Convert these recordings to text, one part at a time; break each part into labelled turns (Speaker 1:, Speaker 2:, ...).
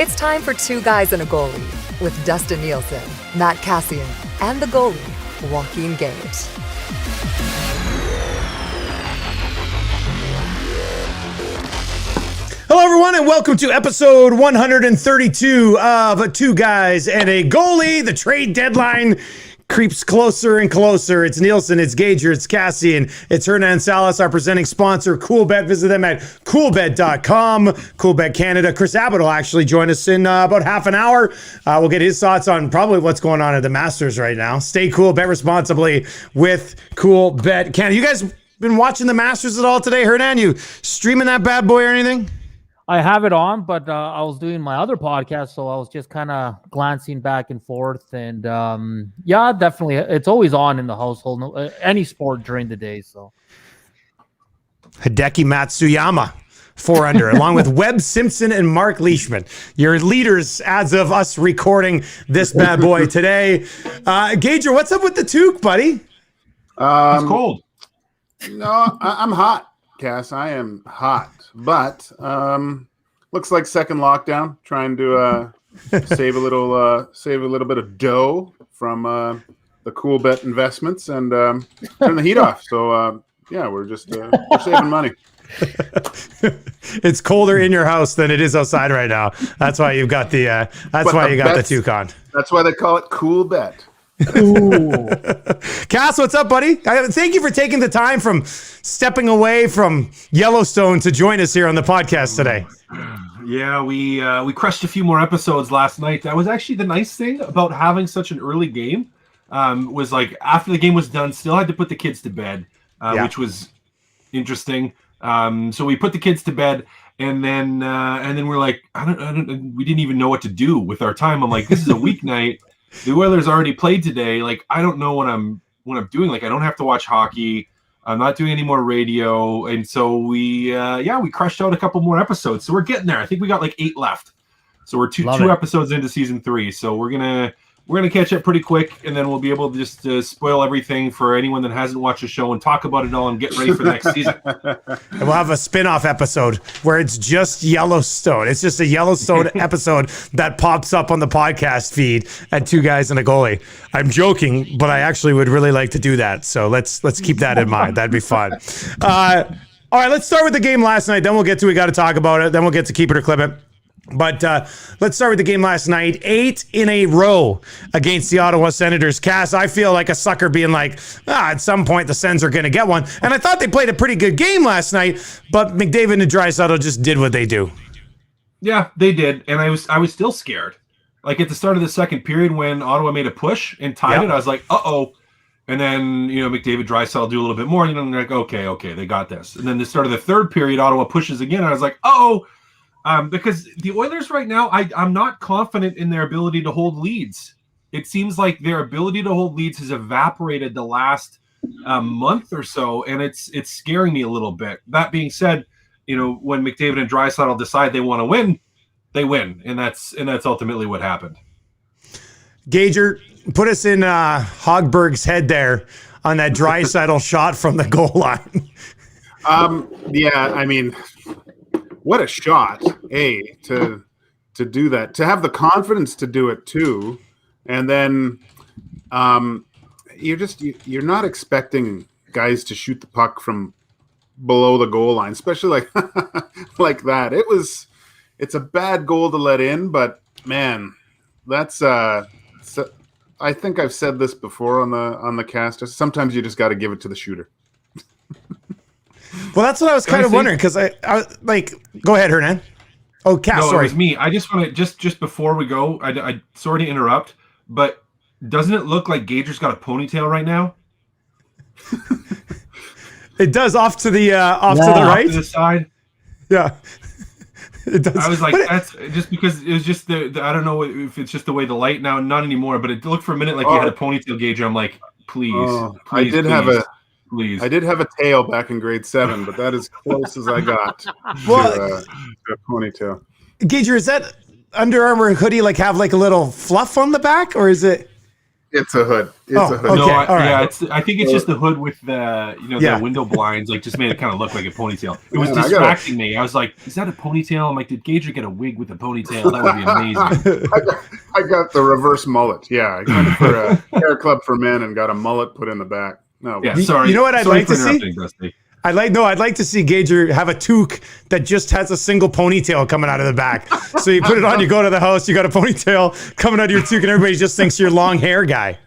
Speaker 1: It's time for Two Guys and a Goalie with Dustin Nielson, Matt Kassian, and the goalie, Joaquin Gage.
Speaker 2: Hello, everyone, and welcome to episode 132 of Two Guys and a Goalie. The trade deadline creeps closer and closer. It's Nielson, it's Gage, it's Kassian, it's Kassian and Salas, our presenting sponsor, Coolbet. Visit them at coolbet.com, Coolbet Canada. Chris Abbott will actually join us in about half an hour. We'll get his thoughts on probably what's going on at the Masters right now. Stay cool, bet responsibly with Coolbet Canada. You guys been watching the Masters at all today? Hernan, you streaming that bad boy or anything?
Speaker 3: I have it on, but I was doing my other podcast, so I was just kind of glancing back and forth. And yeah, definitely, it's always on in the household, any sport during the day. So
Speaker 2: Hideki Matsuyama, 4 under, along with Webb Simpson and Mark Leishman, your leaders as of us recording this bad boy today. Gager, what's up with the toque, buddy?
Speaker 4: It's cold. No, I'm hot, Cass. I am hot. But looks like second lockdown. Trying to save a little bit of dough from the Coolbet investments and turn the heat off. So yeah, we're saving money.
Speaker 2: It's colder in your house than it is outside right now. That's why you've got the the toque on.
Speaker 4: That's why they call it Coolbet.
Speaker 2: Cass, what's up, buddy? Thank you for taking the time from stepping away from Yellowstone to join us here on the podcast today.
Speaker 5: Yeah, we crushed a few more episodes last night. That was actually the nice thing about having such an early game. Was like after the game was done, still had to put the kids to bed, which was interesting. So we put the kids to bed, and then we're like, we didn't even know what to do with our time. I'm like, this is a weeknight. The Oilers already played today. Like, I don't know what I'm doing. Like, I don't have to watch hockey. I'm not doing any more radio. And so we crushed out a couple more episodes. So we're getting there. I think we got like 8 left. So we're two episodes into season 3. So we're gonna catch up pretty quick, and then we'll be able to just spoil everything for anyone that hasn't watched the show and talk about it all and get ready for the next season.
Speaker 2: And we'll have a spin-off episode where it's just Yellowstone. It's just a Yellowstone episode that pops up on the podcast feed at Two Guys and a Goalie. I'm joking, but I actually would really like to do that. So let's keep that in mind. That'd be fun. All right, let's start with the game last night. Then we'll get to we got to talk about it. Then we'll get to keep it or clip it. But let's start with the game last night. 8 in a row against the Ottawa Senators. Cass, I feel like a sucker being like, at some point the Sens are going to get one. And I thought they played a pretty good game last night, but McDavid and Drai just did what they do.
Speaker 5: Yeah, they did. And I was still scared. Like at the start of the second period when Ottawa made a push and tied it, I was like, uh-oh. And then, McDavid Drai do a little bit more. And I'm like, okay, they got this. And then the start of the third period, Ottawa pushes again. And I was like, uh-oh. Because the Oilers right now, I'm not confident in their ability to hold leads. It seems like their ability to hold leads has evaporated the last month or so, and it's scaring me a little bit. That being said, when McDavid and Draisaitl decide they want to win, they win, and that's ultimately what happened.
Speaker 2: Gager, put us in Hogberg's head there on that Draisaitl shot from the goal line.
Speaker 4: Yeah, I mean, what a shot, to do that, to have the confidence to do it too, and then you're not expecting guys to shoot the puck from below the goal line, especially like that. It's a bad goal to let in, but man, that's I think I've said this before on the cast. Sometimes you just got to give it to the shooter.
Speaker 2: Well, that's what I was kind of wondering, because I like, go ahead, Hernan. Oh, Cass,
Speaker 5: no,
Speaker 2: sorry.
Speaker 5: It was me. I just want to, just before we go, I sorry to interrupt, but doesn't it look like Gager's got a ponytail right now?
Speaker 2: It does, off to the right.
Speaker 5: Off to the side.
Speaker 2: Yeah. It does.
Speaker 5: I was like, that's just because it was just the I don't know if it's just the way the light now, not anymore, but it looked for a minute like he had a ponytail, Gage. I'm like, please.
Speaker 4: I did have a tail back in grade 7, but that is close as I got to a ponytail.
Speaker 2: Gager, is that Under Armour hoodie have a little fluff on the back, or is it?
Speaker 4: It's a hood. It's a hood.
Speaker 2: Okay.
Speaker 5: No,
Speaker 2: All
Speaker 5: I think it's just the hood with the the window blinds, like just made it kind of look like a ponytail. It was distracting me. I was like, "Is that a ponytail?" I'm like, "Did Gage get a wig with a ponytail? That would be amazing."
Speaker 4: I got the reverse mullet. Yeah, I went for a hair club for men and got a mullet put in the back. No,
Speaker 5: yeah, sorry.
Speaker 2: You know what I'd like to see?
Speaker 5: Dusty.
Speaker 2: I'd like to see Gager have a toque that just has a single ponytail coming out of the back. So you put it on, you go to the house, you got a ponytail coming out of your toque, and everybody just thinks you're a long hair guy.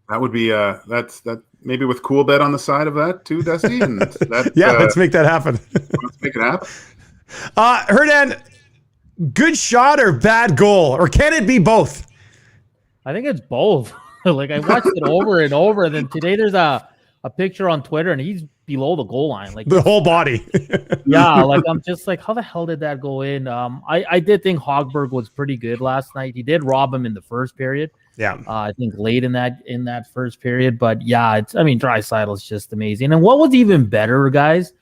Speaker 4: That would be that maybe with Coolbet on the side of that too, Dusty. And that,
Speaker 2: let's make that happen.
Speaker 4: Let's make it happen.
Speaker 2: Hernan, good shot or bad goal, or can it be both?
Speaker 3: I think it's both. Like I watched it over and over. And then today there's a picture on Twitter, and he's below the goal line, like
Speaker 2: the whole body.
Speaker 3: Yeah, like I'm just like, how the hell did that go in? I did think Hogberg was pretty good last night. He did rob him in the first period.
Speaker 2: Yeah, I
Speaker 3: think late in that first period. But yeah, Draisaitl's just amazing. And what was even better, guys?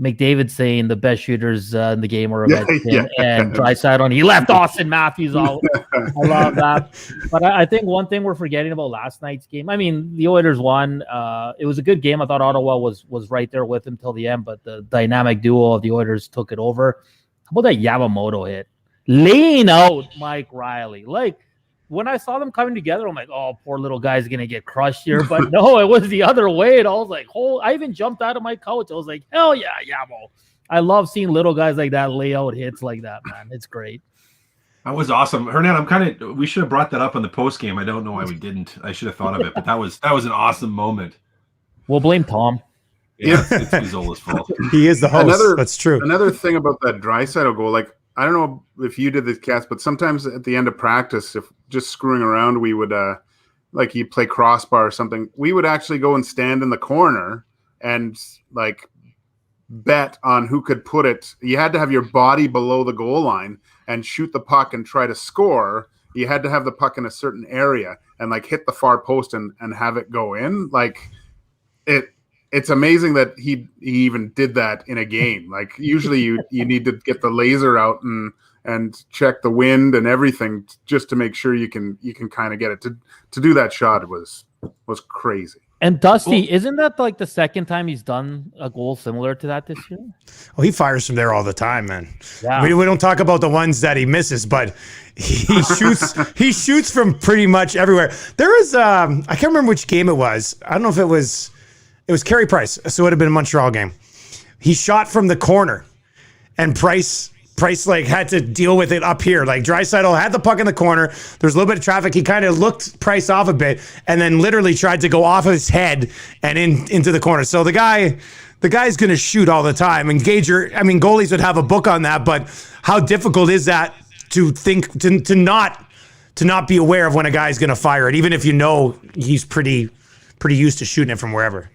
Speaker 3: McDavid saying the best shooters in the game were Ovechkin and Draisaitl, and he left Austin Matthews out. I love that. But I think one thing we're forgetting about last night's game, the Oilers won. It was a good game. I thought Ottawa was right there with him till the end, but the dynamic duo of the Oilers took it over. How about that Yamamoto hit? Laying out Mike Riley. Like, when I saw them coming together, I'm like, oh, poor little guy's going to get crushed here. But no, it was the other way. And I was like, I even jumped out of my couch. I was like, hell yeah, Yamo. I love seeing little guys like that lay out hits like that, man. It's great.
Speaker 5: That was awesome. Hernan, we should have brought that up on the post game. I don't know why we didn't. I should have thought of it, but that was an awesome moment.
Speaker 3: We'll blame Tom.
Speaker 5: Yeah, it's Zola's fault.
Speaker 2: He is the host. That's true.
Speaker 4: Another thing about that Draisaitl goal, like, I don't know if you did this, Cass, but sometimes at the end of practice, if just screwing around, we would, like you play crossbar or something, we would actually go and stand in the corner and like bet on who could put it. You had to have your body below the goal line and shoot the puck and try to score. You had to have the puck in a certain area and like hit the far post and have it go in. Like it's amazing that he even did that in a game. Like usually you need to get the laser out and check the wind and everything just to make sure you can kind of get it. To do that shot was crazy.
Speaker 3: And Dusty, isn't that like the second time he's done a goal similar to that this year?
Speaker 2: Well, he fires from there all the time, man.
Speaker 3: Yeah.
Speaker 2: We don't talk about the ones that he misses, but he shoots. He shoots from pretty much everywhere. There was I can't remember which game it was. I don't know if it was Carey Price, so it would have been a Montreal game. He shot from the corner, and Price like had to deal with it up here. Like Draisaitl had the puck in the corner. There's a little bit of traffic. He kind of looked Price off a bit, and then literally tried to go off of his head and into the corner. So the guy's going to shoot all the time. And Gager, goalies would have a book on that, but how difficult is that to think to not be aware of when a guy's going to fire it, even if you know he's pretty used to shooting it from wherever.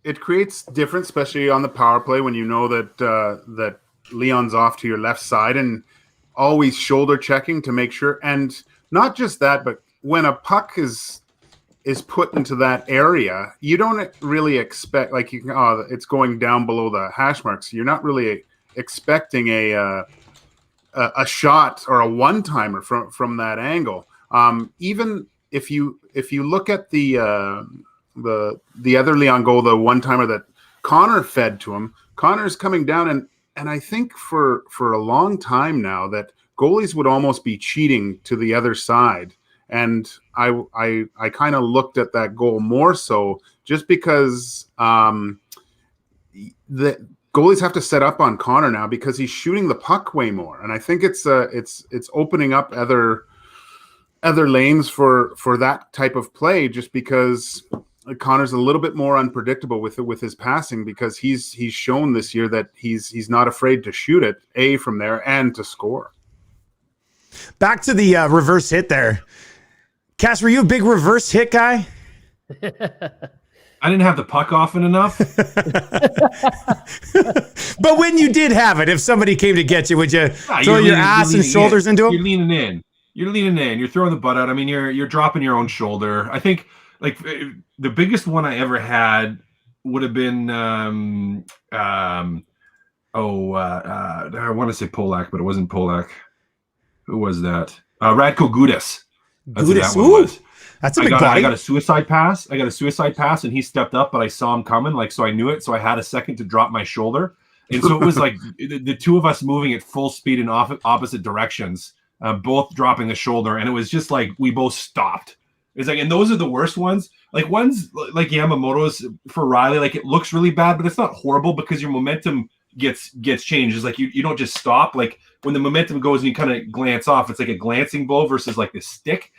Speaker 4: It creates difference, especially on the power play when you know that Leon's off to your left side, and always shoulder checking to make sure. And not just that, but when a puck is put into that area, you don't really expect it's going down below the hash marks. You're not really expecting a shot or a one timer from that angle. Even if you look at the other Leon goal, the one-timer that Connor fed to him, Connor's coming down, and I think for a long time now that goalies would almost be cheating to the other side. And I kind of looked at that goal more so just because the goalies have to set up on Connor now because he's shooting the puck way more. And I think it's opening up other lanes for that type of play just because Connor's a little bit more unpredictable with his passing because he's shown this year that he's not afraid to shoot it from there and to score.
Speaker 2: Back to the reverse hit there. Cass, were you a big reverse hit guy?
Speaker 5: I didn't have the puck often enough.
Speaker 2: But when you did have it, if somebody came to get you, would you throw your ass and shoulders into him?
Speaker 5: You're leaning in. You're throwing the butt out. I mean, you're dropping your own shoulder. I think like the biggest one I ever had would have been I want to say Polak, but it wasn't Polak. Who was that? Radko Gudas. That's who that one
Speaker 2: Ooh,
Speaker 5: was.
Speaker 2: that's a big body.
Speaker 5: I got a suicide pass. And he stepped up, but I saw him coming, like, so I knew it. So I had a second to drop my shoulder. And so it was like the two of us moving at full speed in opposite directions, both dropping the shoulder. And it was just like we both stopped. It's like, and those are the worst ones. Like ones like Yamamoto's for Riley, like it looks really bad, but it's not horrible because your momentum gets changed. It's like you don't just stop. Like when the momentum goes and you kind of glance off, it's like a glancing blow versus like the stick.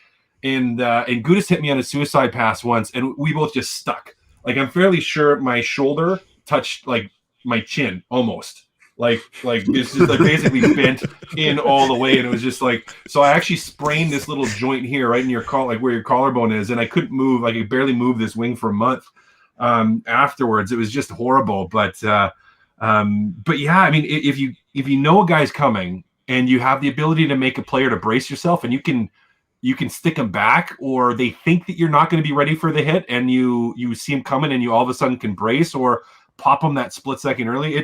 Speaker 5: And Gudas hit me on a suicide pass once, and we both just stuck. Like I'm fairly sure my shoulder touched like my chin almost. Like this is like basically bent in all the way, and it was just like, so I actually sprained this little joint here right in your like where your collarbone is, and I couldn't move. Like I could barely move this wing for a month. Afterwards, it was just horrible. But yeah, I mean, if you know a guy's coming and you have the ability to make a player to brace yourself, and you can stick them back, or they think that you're not going to be ready for the hit, and you see him coming, and you all of a sudden can brace or pop them that split second early.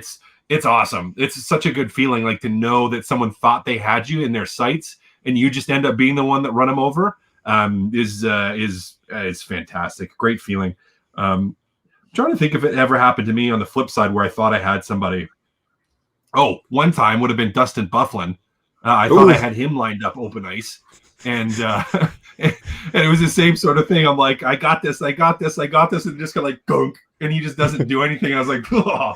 Speaker 5: It's awesome. It's such a good feeling, like to know that someone thought they had you in their sights and you just end up being the one that run them over. Is fantastic. Great feeling. I'm trying to think if it ever happened to me on the flip side where I thought I had somebody. Oh, one time would have been Dustin Bufflin. I thought I had him lined up open ice, and it was the same sort of thing. I'm like, I got this, and just got like gunk, and he just doesn't do anything. I was like, oh.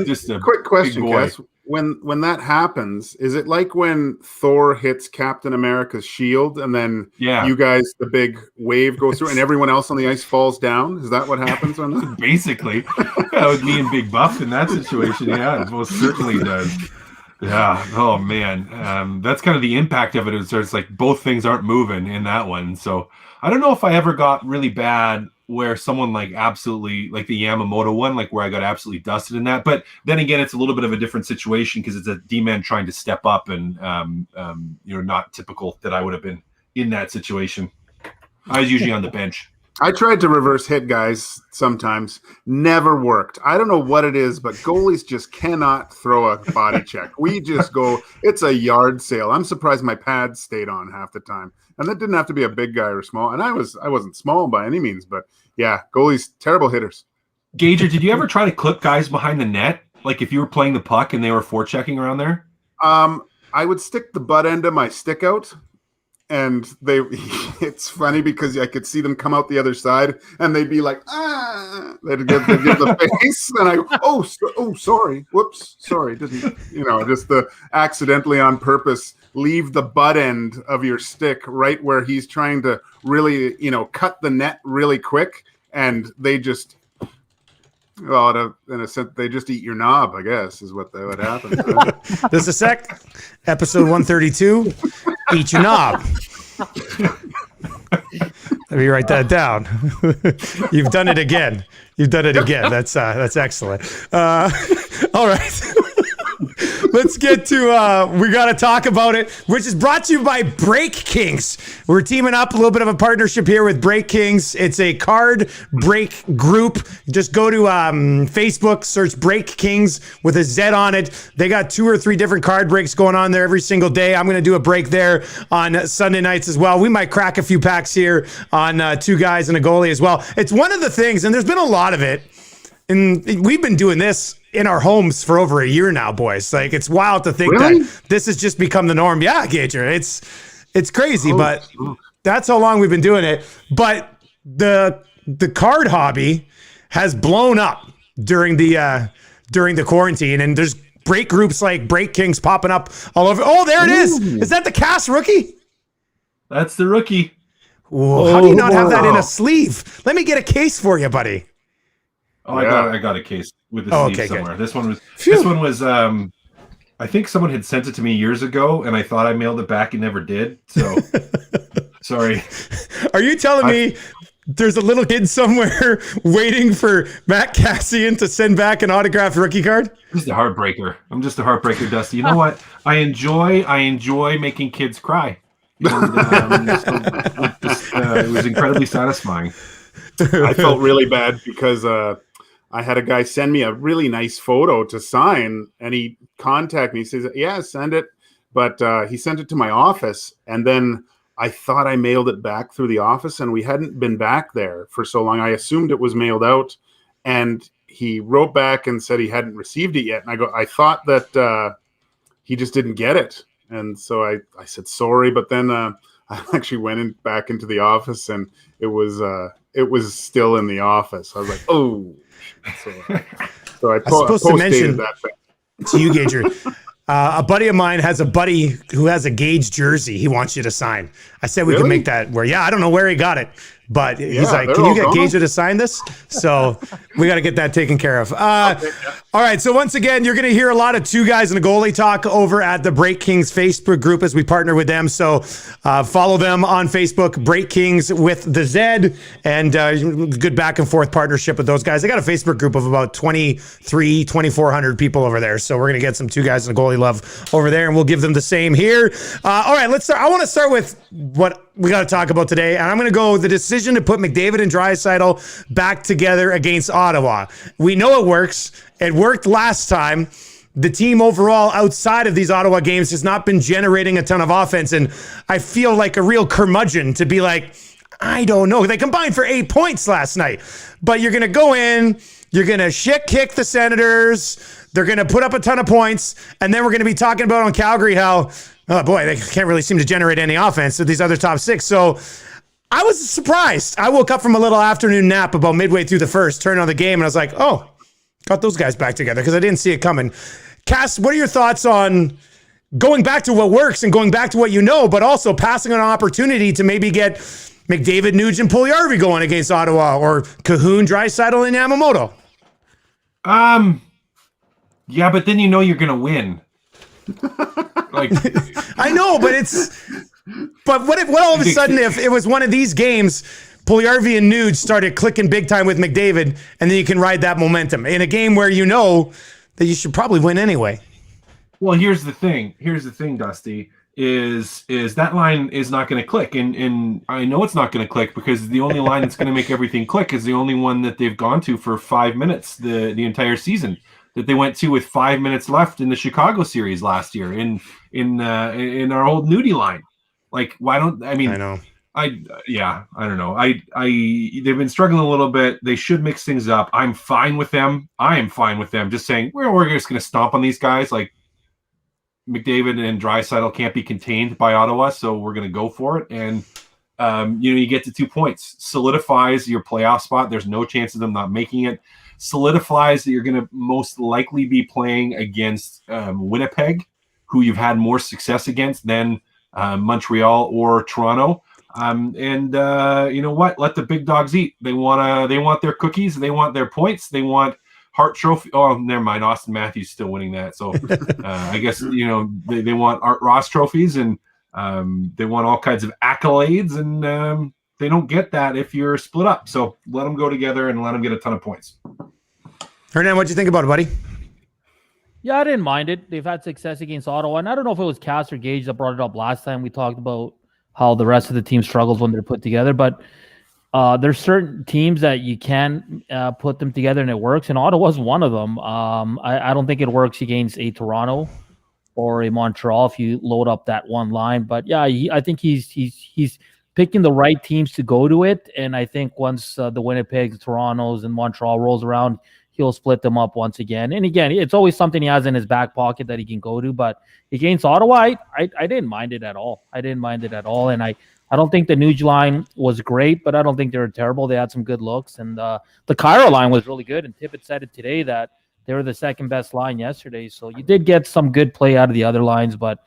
Speaker 4: Just a quick question, Cass. When that happens, is it like when Thor hits Captain America's shield and then you guys, the big wave goes through and everyone else on the ice falls down? Is that what happens? Or not?
Speaker 5: Basically, with me and Big Buff in that situation, it most certainly does. Yeah. Oh man, that's kind of the impact of it. It's like both things aren't moving in that one. So I don't know if I ever got really bad where someone like absolutely like the Yamamoto one, like where I got absolutely dusted in that. But then again, it's a little bit of a different situation because it's a D-man trying to step up and, not typical that I would have been in that situation. I was usually on the bench.
Speaker 4: I tried to reverse hit guys sometimes. Never worked. I don't know what it is, but goalies just cannot throw a body check. We just go, it's a yard sale. I'm surprised my pads stayed on half the time. And that didn't have to be a big guy or small. And I wasn't small by any means, but yeah, goalies, terrible hitters.
Speaker 5: Gager, did you ever try to clip guys behind the net? Like if you were playing the puck and they were forechecking around there?
Speaker 4: I would stick the butt end of my stick out. And it's funny because I could see them come out the other side and they'd be like, they'd give the face. And sorry. Whoops. Sorry. Didn't, just accidentally on purpose leave the butt end of your stick right where he's trying to really, cut the net really quick. And they just, in a sense, they just eat your knob, I guess, is what happens.
Speaker 2: This is episode 132. Eat your knob. Let me write that down. You've done it again. That's excellent. All right. Let's get to, we got to talk about it, which is brought to you by Break Kings. We're teaming up, a little bit of a partnership here with Break Kings. It's a card break group. Just go to Facebook, search Break Kings with a Z on it. They got 2 or 3 different card breaks going on there every single day. I'm going to do a break there on Sunday nights as well. We might crack a few packs here on 2 Guys and a Goalie as well. It's one of the things, and there's been a lot of it, and we've been doing this in our homes for over a year now, boys. Like, it's wild to think that this has just become the norm. Yeah, Gager, it's crazy, but that's how long we've been doing it. But the card hobby has blown up during the quarantine, and there's break groups like Break Kings popping up all over. Oh, there it is. Is that the Cass rookie?
Speaker 5: That's the rookie.
Speaker 2: Whoa, how do you not have that in a sleeve? Let me get a case for you, buddy.
Speaker 5: Oh, yeah. I got a case with the sleeve somewhere. Good. This one was I think someone had sent it to me years ago and I thought I mailed it back and never did. So sorry. Are you telling me there's a little kid somewhere waiting for Matt Kassian to send back an autographed rookie card? Just a heartbreaker. I'm just a heartbreaker, Dusty. You know what? I enjoy making kids cry. And, it was incredibly satisfying.
Speaker 4: I felt really bad because I had a guy send me a really nice photo to sign, and he contacted me. He says, "Yeah, send it. but he sent it to my office, and then I thought I mailed it back through the office, and we hadn't been back there for so long. I assumed it was mailed out, and he wrote back and said he hadn't received it yet. And I thought that he just didn't get it. And so I said, sorry. But then I actually went back into the office, and it was still in the office. I was like, oh. So I
Speaker 2: supposed to mention
Speaker 4: that
Speaker 2: to you, Gager. A buddy of mine has a buddy who has a Gage jersey he wants you to sign. I said we could make that where, I don't know where he got it, but he's like, can you get Gage to sign this? So we got to get that taken care of. All right. So once again, you're going to hear a lot of Two Guys and a Goalie talk over at the Break Kings Facebook group as we partner with them. So follow them on Facebook, Break Kings with the Z, and good back and forth partnership with those guys. They got a Facebook group of about 2,400 people over there. So we're going to get some Two Guys and a Goalie love over there, and we'll give them the same here. All right, let's start. I want to start with what we got to talk about today, and I'm going to go the decision to put McDavid and Draisaitl back together against Ottawa. We know it works. It worked last time. The team overall outside of these Ottawa games has not been generating a ton of offense, and I feel like a real curmudgeon to be like, I don't know. They combined for 8 points last night, but you're going to go in, you're going to shit kick the Senators, they're going to put up a ton of points, and then we're going to be talking about on Calgary how, oh boy, they can't really seem to generate any offense with these other top six. So I was surprised. I woke up from a little afternoon nap about midway through the first, turned on the game, and I was like, oh, got those guys back together because I didn't see it coming. Cass, what are your thoughts on going back to what works and going back to what you know, but also passing on an opportunity to maybe get McDavid, Nugent, Palmieri going against Ottawa, or Cahoon, Draisaitl, and Yamamoto?
Speaker 5: Yeah, but then you know you're gonna win. Like,
Speaker 2: I know, but what all of a sudden if it was one of these games, Palmieri and Nuge started clicking big time with McDavid, and then you can ride that momentum in a game where you know that you should probably win anyway.
Speaker 5: Well, here's the thing, Dusty, is that line is not going to click, and I know it's not going to click because the only line that's going to make everything click is the only one that they've gone to for 5 minutes the entire season, that they went to with 5 minutes left in the Chicago series last year in our old nudie line. Like, why don't I know. I don't know. They've been struggling a little bit. They should mix things up. I'm fine with them. I am fine with them just saying we're just going to stomp on these guys. Like, McDavid and Draisaitl can't be contained by Ottawa, so we're going to go for it. And you get to 2 points, solidifies your playoff spot. There's no chance of them not making it. Solidifies that you're going to most likely be playing against Winnipeg, who you've had more success against than Montreal or Toronto. You know what? Let the big dogs eat. They want their cookies. They want their points. They want Hart Trophy. Oh, never mind. Austin Matthews still winning that. So I guess they want Art Ross trophies, and they want all kinds of accolades, and they don't get that if you're split up. So let them go together and let them get a ton of points.
Speaker 2: Hernan, what'd you think about it, buddy?
Speaker 3: Yeah, I didn't mind it. They've had success against Ottawa, and I don't know if it was Cass or Gage that brought it up last time. We talked about how the rest of the team struggles when they're put together, but there's certain teams that you can put them together and it works, and Ottawa's one of them. I don't think it works against a Toronto or a Montreal if you load up that one line. But yeah, I think he's picking the right teams to go to it, and I think once the Winnipegs, Torontos, and Montreal rolls around, he'll split them up once again. And again, it's always something he has in his back pocket that he can go to. But against Ottawa, I didn't mind it at all. And I don't think the Nuge line was great, but I don't think they were terrible. They had some good looks. And the Cairo line was really good. And Tippett said it today that they were the second best line yesterday. So you did get some good play out of the other lines. But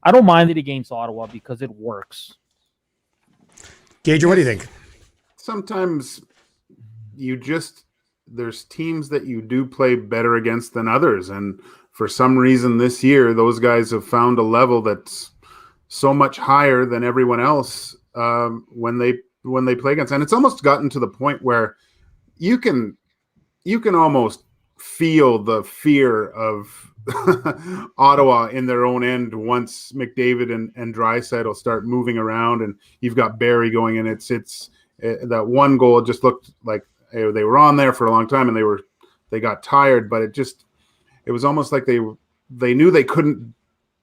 Speaker 3: I don't mind it against Ottawa because it works.
Speaker 2: Gage, what do you think?
Speaker 4: Sometimes there's teams that you do play better against than others. And for some reason this year, those guys have found a level that's so much higher than everyone else when they play against. And it's almost gotten to the point where you can almost feel the fear of Ottawa in their own end once McDavid and Draisaitl start moving around, and you've got Barry going in. It's that one goal just looked like they were on there for a long time, and they got tired, but it was almost like they knew they couldn't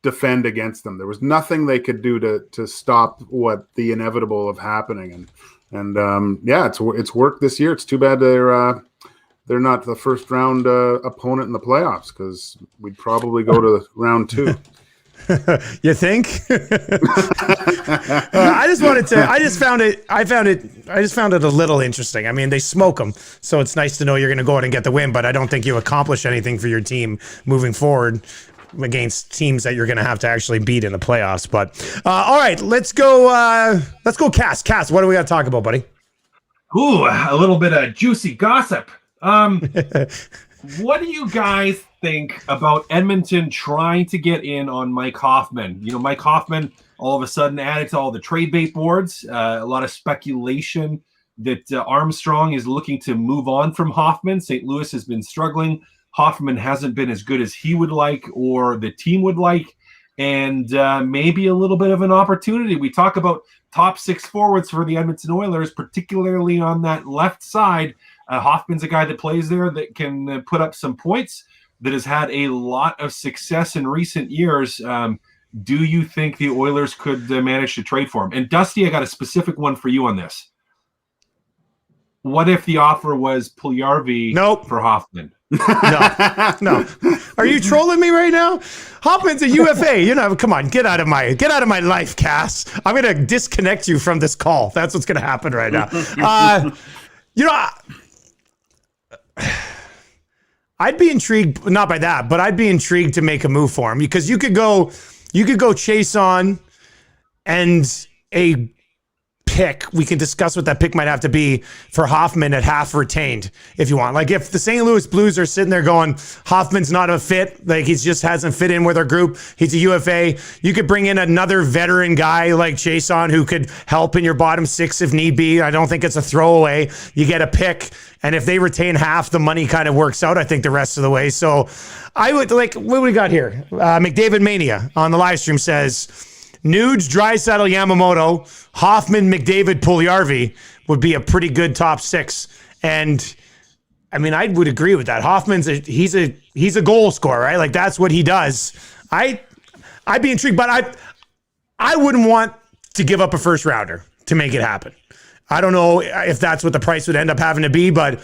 Speaker 4: defend against them. There was nothing they could do to stop what the inevitable of happening. And it's worked this year. It's too bad they're not the first round opponent in the playoffs, because we'd probably go to round 2.
Speaker 2: You think? I just found it a little interesting. I mean, they smoke them, so it's nice to know you're going to go out and get the win, but I don't think you accomplish anything for your team moving forward against teams that you're going to have to actually beat in the playoffs. But all right, let's go Cass. Cass, what do we got to talk about, buddy?
Speaker 5: Ooh, a little bit of juicy gossip. What do you guys think about Edmonton trying to get in on Mike Hoffman? You know, Mike Hoffman all of a sudden added to all the trade bait boards. A lot of speculation that Armstrong is looking to move on from Hoffman. St. Louis has been struggling. Hoffman hasn't been as good as he would like or the team would like, and maybe a little bit of an opportunity. We talk about top 6 forwards for the Edmonton Oilers, particularly on that left side. Hoffman's a guy that plays there that can put up some points, that has had a lot of success in recent years. Do you think the Oilers could manage to trade for him? And Dusty, I got a specific one for you on this. What if the offer was Palmieri for Hoffman?
Speaker 2: No. Are you trolling me right now? Hoffman's a UFA. You know, come on, get out of my life, Cass. I'm gonna disconnect you from this call. That's what's gonna happen right now. I'd be intrigued, not by that, but I'd be intrigued to make a move for him, because you could go chase on and a pick. We can discuss what that pick might have to be for Hoffman at half retained if you want. Like, if the St. Louis Blues are sitting there going, Hoffman's not a fit, like he just hasn't fit in with our group, he's a UFA, you could bring in another veteran guy like Jason who could help in your bottom 6 if need be. I don't think it's a throwaway. You get a pick, and if they retain half, the money kind of works out, I think, the rest of the way. So I would like, what do we got here? McDavid Mania on the live stream says, Nuge, Draisaitl, Yamamoto, Hoffman, McDavid, Palmieri would be a pretty good top 6. And I mean, I would agree with that. Hoffman's he's a goal scorer, right? Like, that's what he does. I'd be intrigued, but I wouldn't want to give up a first rounder to make it happen. I don't know if that's what the price would end up having to be, but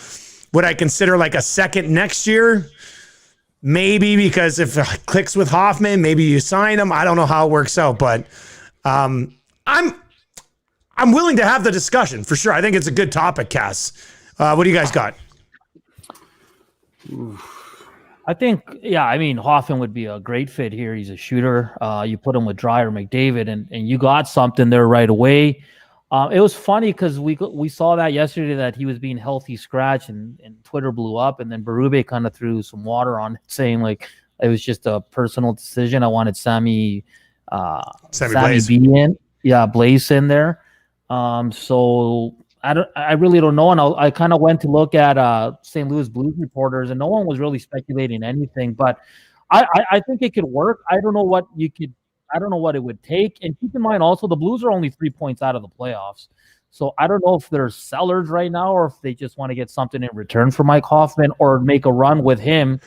Speaker 2: would I consider like a second next year? Maybe, because if it clicks with Hoffman, maybe you sign him. I don't know how it works out, but I'm willing to have the discussion for sure. I think it's a good topic, Cass. What do you guys got?
Speaker 3: I think, I mean, Hoffman would be a great fit here. He's a shooter. You put him with Drai or McDavid, and you got something there right away. It was funny because we saw that yesterday, that he was being healthy scratch, and Twitter blew up, and then Berube kind of threw some water on it, saying like it was just a personal decision. I wanted Sammy
Speaker 2: Blaze.
Speaker 3: B in, Blaze in there. So I really don't know, and I kind of went to look at St. Louis Blues reporters, and no one was really speculating anything. But I think it could work. I don't know what it would take. And keep in mind also, the Blues are only 3 points out of the playoffs. So I don't know if they're sellers right now, or if they just want to get something in return for Mike Hoffman, or make a run with him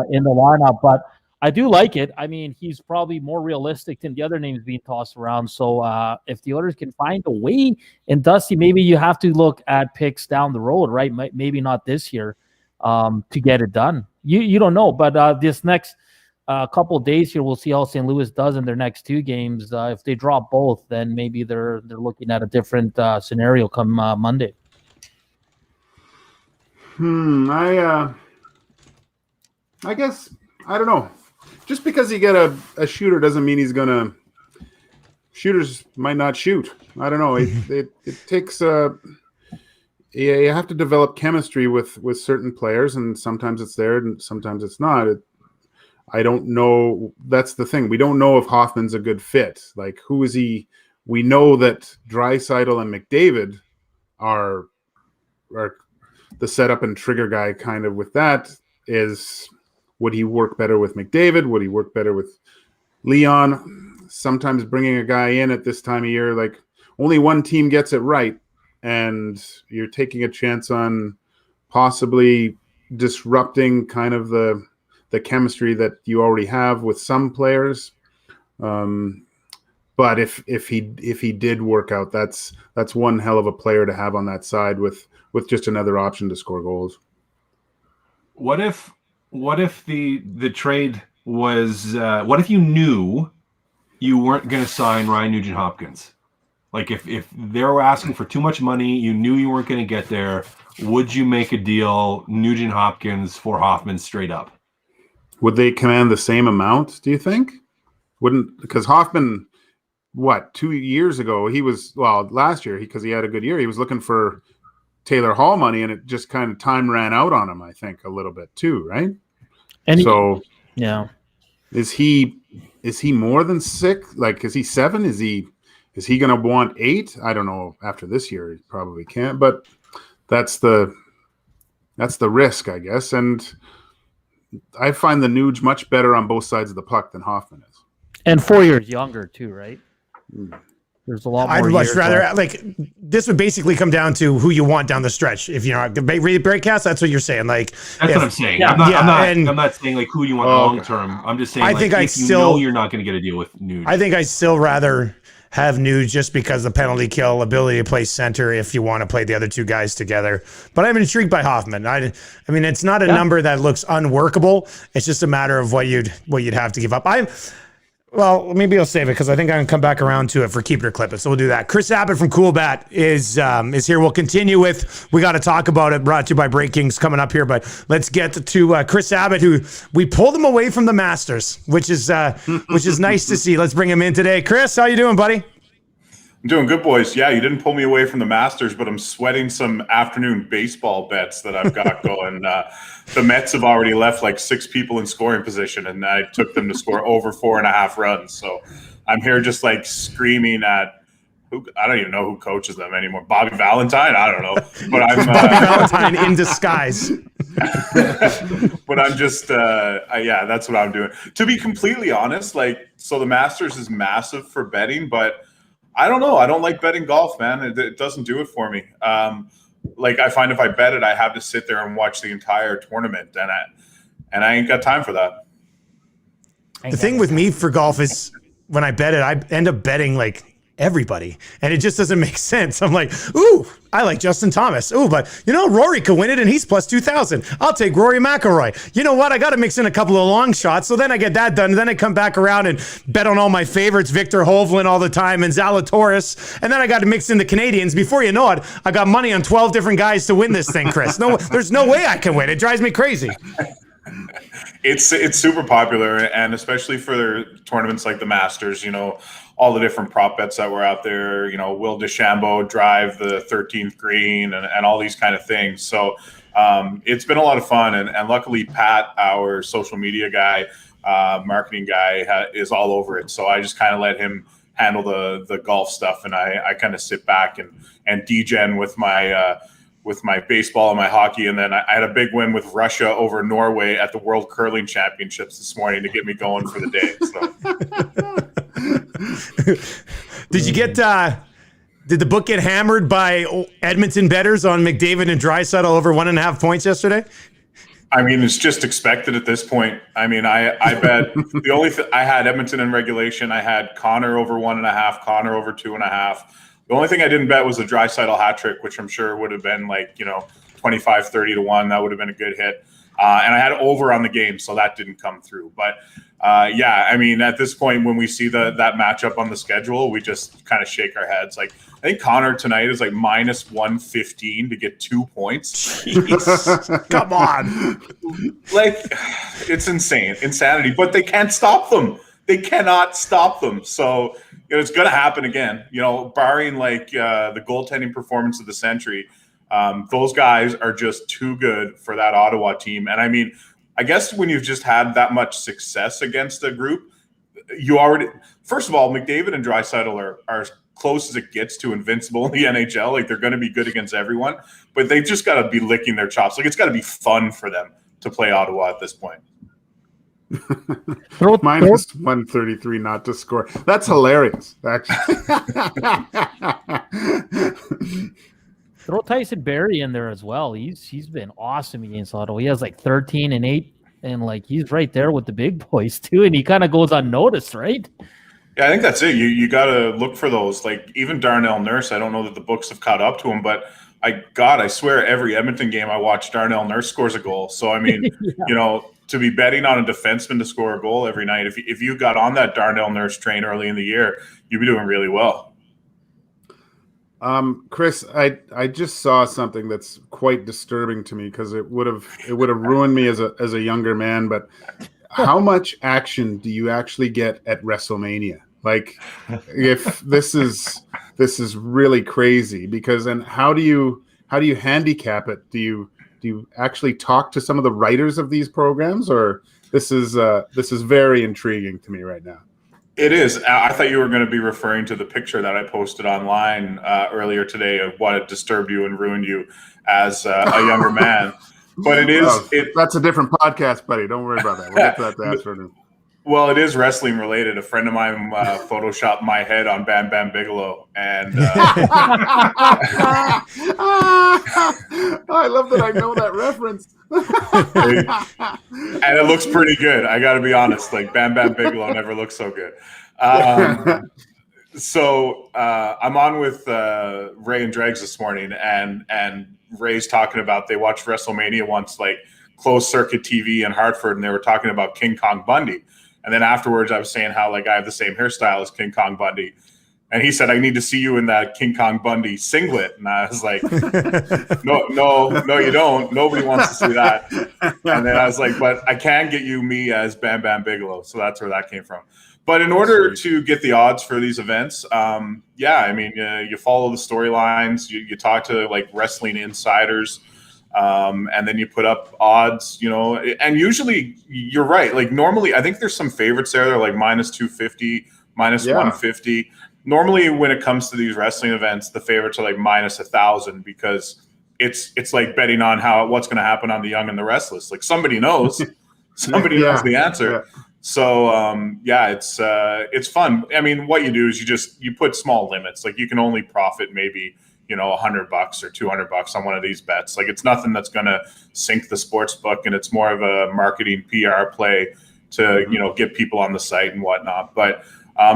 Speaker 3: in the lineup. But I do like it. I mean, he's probably more realistic than the other names being tossed around. So if the Oilers can find a way, and Dusty, maybe you have to look at picks down the road, right? Maybe not this year to get it done. You don't know. But this next couple of days here, we'll see how St. Louis does in their next 2 games. If they drop both, then maybe they're looking at a different scenario come Monday.
Speaker 4: I guess, I don't know. Just because you get a shooter doesn't mean he's gonna. Shooters might not shoot. I don't know. It takes you have to develop chemistry with certain players, and sometimes it's there and sometimes it's not. I don't know. That's the thing. We don't know if Hoffman's a good fit. Like, who is he? We know that Draisaitl and McDavid are the setup and trigger guy kind of with that. Would he work better with McDavid? Would he work better with Leon? Sometimes bringing a guy in at this time of year, like, only one team gets it right, and you're taking a chance on possibly disrupting kind of the chemistry that you already have with some players. But if he did work out, that's one hell of a player to have on that side with just another option to score goals.
Speaker 5: What if the trade was? What if you knew you weren't going to sign Ryan Nugent-Hopkins? Like if they were asking for too much money, you knew you weren't going to get there. Would you make a deal Nugent-Hopkins for Hoffman straight up?
Speaker 4: Would they command the same amount? Do you think? Wouldn't, because Hoffman, 2 years ago last year because he had a good year. He was looking for Taylor Hall money, and it just kind of time ran out on him. I think a little bit too, right?
Speaker 3: And
Speaker 4: so
Speaker 3: yeah,
Speaker 4: is he more than 6? Like, is he 7? Is he going to want 8? I don't know. After this year, he probably can't. But that's the risk, I guess. And I find the Nuge much better on both sides of the puck than Hoffman is.
Speaker 3: And 4 years younger too, right? There's a lot more.
Speaker 2: I'd much rather this would basically come down to who you want down the stretch. If you're not the breakcast, that's what you're saying. Like
Speaker 5: that's what I'm saying.
Speaker 3: Yeah,
Speaker 5: I'm not saying like who you want long term. I'm just saying
Speaker 2: I think
Speaker 5: you're not going to get a deal with Nuge.
Speaker 2: I think I still rather have Nuge just because the penalty kill, ability to play center if you want to play the other two guys together. But I'm intrigued by Hoffman. I mean, it's not a number that looks unworkable. It's just a matter of what you'd have to give up. Well, maybe I'll save it because I think I can come back around to it for Keep It or Clip It. So we'll do that. Chris Abbott from Coolbet is here. We'll continue with We Got to Talk About It, brought to you by Breakings coming up here. But let's get to Chris Abbott, who we pulled him away from the Masters, which is nice to see. Let's bring him in today. Chris, how you doing, buddy?
Speaker 6: I'm doing good, boys. Yeah, you didn't pull me away from the Masters, but I'm sweating some afternoon baseball bets that I've got going. The Mets have already left like 6 people in scoring position, and I took them to score over 4.5 runs. So I'm here just like screaming at I don't even know who coaches them anymore. Bobby Valentine? I don't know. But I'm
Speaker 2: Bobby Valentine in disguise.
Speaker 6: But I'm just that's what I'm doing. To be completely honest, so the Masters is massive for betting, but I don't know. I don't like betting golf, man. It doesn't do it for me. I find if I bet it, I have to sit there and watch the entire tournament, and I ain't got time for that.
Speaker 2: The thing with me for golf is when I bet it, I end up betting like everybody, and it just doesn't make sense. I'm like, ooh, I like Justin Thomas. Ooh, but Rory could win it, and he's plus 2,000. I'll take Rory McIlroy. You know what? I got to mix in a couple of long shots, so then I get that done, and then I come back around and bet on all my favorites, Victor Hovland all the time, and Zalatoris, and then I got to mix in the Canadians. Before you know it, I got money on 12 different guys to win this thing, Chris. No, there's no way I can win. It drives me crazy.
Speaker 6: It's super popular, and especially for tournaments like the Masters, all the different prop bets that were out there, will DeChambeau drive the 13th green and all these kind of things. So it's been a lot of fun. And luckily, Pat, our social media guy, marketing guy, is all over it. So I just kind of let him handle the golf stuff. And I kind of sit back and degen with my baseball and my hockey. And then I had a big win with Russia over Norway at the World Curling Championships this morning to get me going for the day. So.
Speaker 2: Did you get did the book get hammered by Edmonton bettors on McDavid and Draisaitl over 1.5 points yesterday?
Speaker 6: I mean, it's just expected at this point. I mean, I bet the only I had Edmonton in regulation. I had Connor over 1.5, Connor over 2.5. The only thing I didn't bet was a Draisaitl hat trick, which I'm sure would have been 25-30 to 1. That would have been a good hit. And I had over on the game, so that didn't come through. But I mean, at this point, when we see that matchup on the schedule, we just kind of shake our heads. I think Connor tonight is minus 115 to get 2 points.
Speaker 2: Jeez. Come on.
Speaker 6: It's insanity, but they can't stop them. They cannot stop them. So it's going to happen again, barring the goaltending performance of the century. Those guys are just too good for that Ottawa team. And I mean, I guess when you've just had that much success against a group, first of all, McDavid and Draisaitl are as close as it gets to invincible in the NHL. They're going to be good against everyone, but they've just got to be licking their chops. It's got to be fun for them to play Ottawa at this point.
Speaker 4: Minus 133 not to score. That's hilarious, actually.
Speaker 3: Throw Tyson Barrie in there as well. He's been awesome against Ottawa. He has 13 and 8, and he's right there with the big boys too. And he kind of goes unnoticed, right?
Speaker 6: Yeah, I think that's it. You got to look for those. Like even Darnell Nurse, I don't know that the books have caught up to him, but I swear every Edmonton game I watch, Darnell Nurse scores a goal. So I mean, to be betting on a defenseman to score a goal every night, if you got on that Darnell Nurse train early in the year, you'd be doing really well.
Speaker 4: Chris, I just saw something that's quite disturbing to me because it would have ruined me as a younger man. But how much action do you actually get at WrestleMania? Like, if this is really crazy because, and how do you handicap it? Do you actually talk to some of the writers of these programs, or this is very intriguing to me right now?
Speaker 6: It is. I thought you were going to be referring to the picture that I posted online earlier today of what disturbed you and ruined you as a younger man. But it is.
Speaker 4: That's a different podcast, buddy. Don't worry about that. We'll get to that afternoon.
Speaker 6: Well, it is wrestling related. A friend of mine photoshopped my head on Bam Bam Bigelow, and
Speaker 4: I love that I know that reference.
Speaker 6: And it looks pretty good. I got to be honest. Like Bam Bam Bigelow never looked so good. So I'm on with Ray and Dregs this morning, and Ray's talking about they watched WrestleMania once, like closed circuit TV in Hartford, and they were talking about King Kong Bundy. And then afterwards, I was saying how like I have the same hairstyle as King Kong Bundy. And he said, I need to see you in that King Kong Bundy singlet. And I was like, no, you don't. Nobody wants to see that. And then I was like, but I can get you me as Bam Bam Bigelow. So that's where that came from. But in order to get the odds for these events, you follow the storylines, you talk to like wrestling insiders, and then you put up odds, and usually you're right. Like normally, I think there's some favorites there. They're like minus 250, minus 150. Normally, when it comes to these wrestling events, the favorites are like minus 1,000 because it's like betting on what's going to happen on the Young and the Restless. Like somebody knows, knows the answer. Yeah. So it's fun. I mean, what you do is you put small limits. Like you can only profit maybe $100 or $200 on one of these bets. Like it's nothing that's going to sink the sports book, and it's more of a marketing PR play to get people on the site and whatnot. But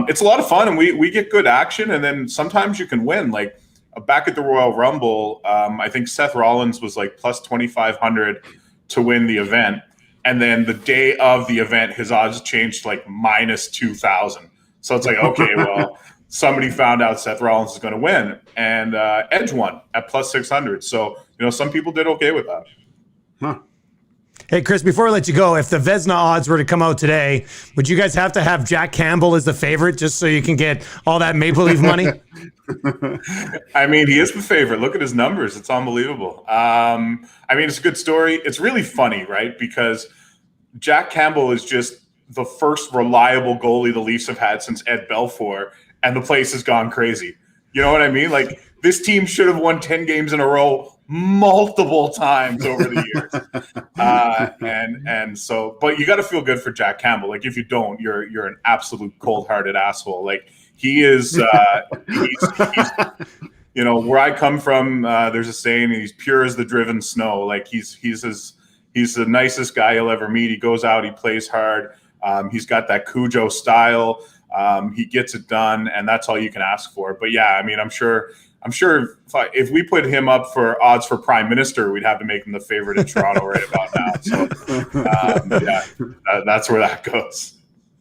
Speaker 6: it's a lot of fun, and we get good action, and then sometimes you can win. Like back at the Royal Rumble, I think Seth Rollins was like plus 2,500 to win the event. And then the day of the event, his odds changed to like minus 2,000. So it's like, okay, well, somebody found out Seth Rollins is going to win. And Edge won at plus 600. So, some people did okay with that.
Speaker 4: Huh.
Speaker 2: Hey, Chris, before I let you go, if the Vezina odds were to come out today, would you guys have to have Jack Campbell as the favorite just so you can get all that Maple Leaf money?
Speaker 6: I mean, he is the favorite. Look at his numbers. It's unbelievable. It's a good story. It's really funny, right? Because Jack Campbell is just the first reliable goalie the Leafs have had since Ed Belfour, and the place has gone crazy. You know what I mean? Like, this team should have won 10 games in a row multiple times over the years. But you got to feel good for Jack Campbell. Like, if you don't, you're an absolute cold-hearted asshole. Like, he is, he's where I come from, there's a saying, he's pure as the driven snow. Like, he's the nicest guy you'll ever meet. He goes out, he plays hard. He's got that Cujo style. He gets it done, and that's all you can ask for. But yeah, I mean, I'm sure if we put him up for odds for prime minister, we'd have to make him the favorite in Toronto right about now. So that's where that goes.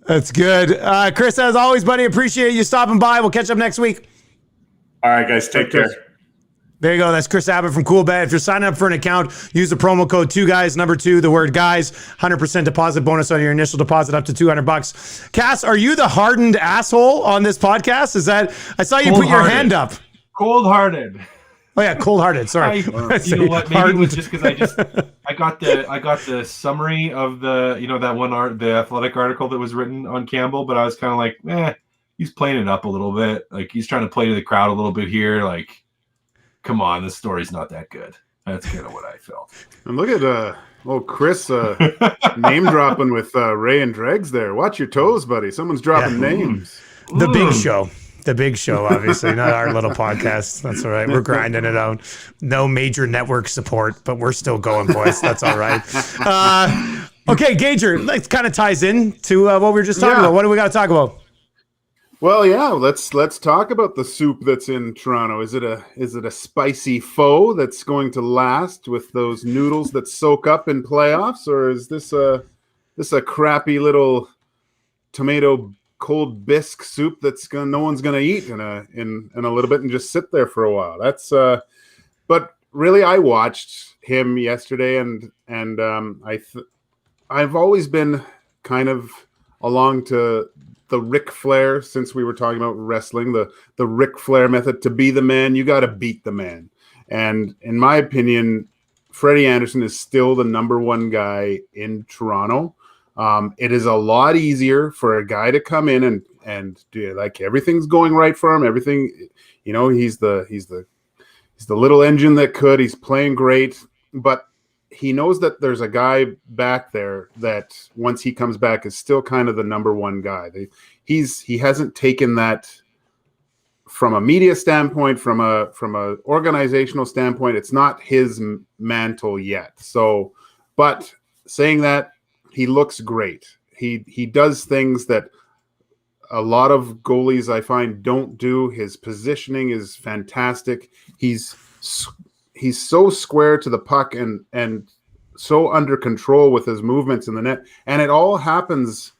Speaker 2: That's good. Chris, as always, buddy, appreciate you stopping by. We'll catch up next week.
Speaker 6: All right, guys, take care.
Speaker 2: There you go. That's Chris Abbott from Coolbet. If you're signing up for an account, use the promo code 2guys2, the word guys, 100% deposit bonus on your initial deposit up to $200. Cass, are you the hardened asshole on this podcast? Is that, I saw you put your hand up.
Speaker 5: Cold-hearted.
Speaker 2: Oh yeah, cold-hearted. Sorry.
Speaker 5: You know what? Maybe it was just because I got the summary of the the Athletic article that was written on Campbell, but I was kind of like, he's playing it up a little bit. Like he's trying to play to the crowd a little bit here. Like, come on, this story's not that good. That's kind of what I felt.
Speaker 4: And look at Chris name dropping with Ray and Dregs there. Watch your toes, buddy. Someone's dropping names.
Speaker 2: The Big Show. The Big Show, obviously, not our little podcast. That's all right. We're grinding it out. No major network support, but we're still going, boys. That's all right. Okay, Gager, that kind of ties in to what we were just talking about. What do we got to talk about?
Speaker 4: Well, yeah, let's talk about the soup that's in Toronto. Is it a spicy foe that's going to last with those noodles that soak up in playoffs, or is this a crappy little tomato cold bisque soup that's no one's gonna eat in a little bit and just sit there for a while? That's but really, I watched him yesterday, and I've always been kind of along to the Ric Flair, since we were talking about wrestling, the Ric Flair method. To be the man, you got to beat the man. And in my opinion, Freddie Anderson is still the number one guy in Toronto. It is a lot easier for a guy to come in and do, like, everything's going right for him. Everything, he's the little engine that could. He's playing great, but he knows that there's a guy back there that once he comes back is still kind of the number one guy. He hasn't taken that from a media standpoint, from a organizational standpoint. It's not his mantle yet. So, but saying that, he looks great. He does things that a lot of goalies I find don't do. His positioning is fantastic. He's so square to the puck and so under control with his movements in the net. And it all happens